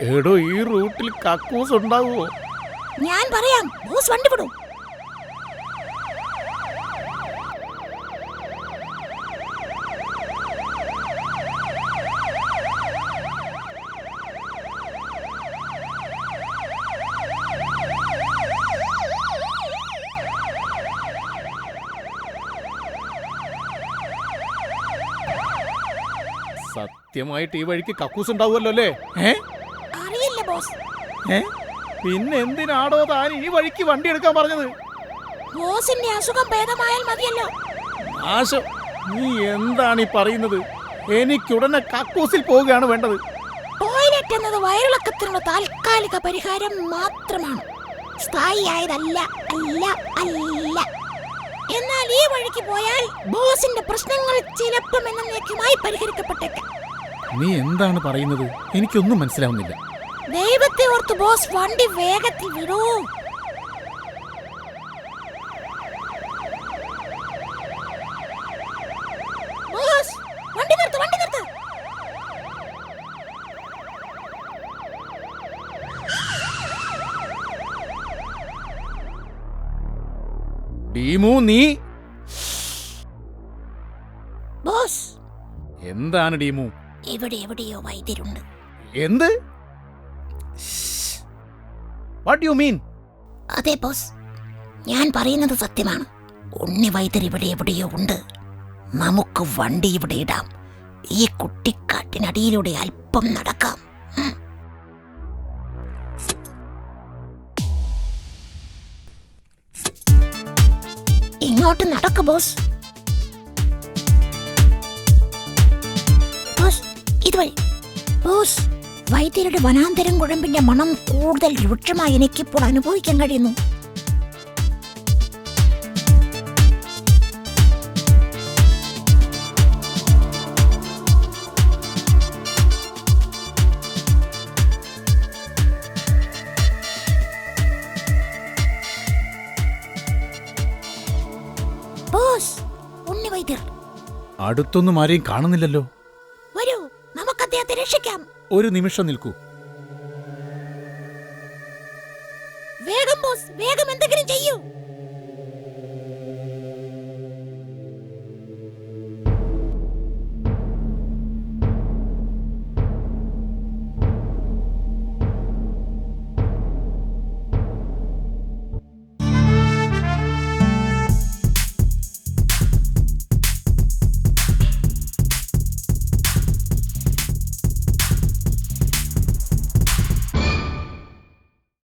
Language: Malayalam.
എടോ, ഈ റൂട്ടിൽ കക്കൂസ് ഉണ്ടാവുമോ? ഞാൻ പറയാം, ബോസ് വണ്ടി വിടൂ. സത്യമായിട്ട് ഈ വഴിക്ക് കക്കൂസ് ഉണ്ടാവുമല്ലോ അല്ലേ? അറിയില്ല ബോസ്. പിന്നെ എന്തിനാടോ താൻ ഈ വഴിക്ക് വണ്ടി എടുക്കാൻ പറഞ്ഞത്? ബോസിന്റെ അസുഖം ഭേദമായാൽ മതിയല്ലോ. ആശം, നീ എന്താണ് ഈ പറയുന്നത്? എനിക്കുടനെ കക്കൂസിൽ പോവുകയാണ് വേണ്ടത്. ടോയ്ലറ്റ് എന്നത് വയറിളക്കത്തിനുള്ള താൽക്കാലിക പരിഹാരം മാത്രമാണ്, സ്ഥായിയായതല്ല. അല്ല അല്ല എന്നാൽ ഈ വഴിക്ക് പോയാൽ ബോസിന്റെ പ്രശ്നങ്ങൾ ചിലപ്പം എന്നേക്കുമായി പരിഹരിക്കപ്പെട്ടേക്കാം. നീ എന്താണ് പറയുന്നത്? എനിക്കൊന്നും മനസ്സിലാവുന്നില്ല. ദൈവത്തെ ഓർത്ത് ബോസ് വണ്ടി വേഗത്തിൽ വിടൂ. ബോസ്, വണ്ടി നിർത്ത്, വണ്ടി നിർത്ത്. ഡീമു, നീ ബോസ്, എന്താണ് ഡീമു? ഇവിടെ എവിടെയോ വൈദ്യരുണ്ട്. എന്ത്? What you mean? അതെ ബോസ്, ഞാൻ പറയുന്നത് സത്യമാണ്. ഉണ്ണി വൈദ്യർ ഇവിടെ എവിടെയോ ഉണ്ട്. നമുക്ക് വണ്ടി ഇവിടെ ഇടാം. ഈ കുട്ടിക്കാട്ടിനടിയിലൂടെ അല്പം നടക്കാം. ഇങ്ങോട്ട് നടക്ക് ബോസ്. ബോസ്, ഇതുവഴി. ബോസ്, വൈദ്യരുടെ വനാന്തരം കുഴമ്പിന്റെ മണം കൂടുതൽ രൂക്ഷമായി എനിക്കിപ്പോൾ അനുഭവിക്കാൻ കഴിയുന്നു. ബോസ്, ഉണ്ണി വൈദ്യർ അടുത്തൊന്നും ആരെയും കാണുന്നില്ലല്ലോ. വരൂ, നമുക്ക് അദ്ദേഹത്തെ രക്ഷിക്കാം. ഒരു നിമിഷം നിൽക്കൂ.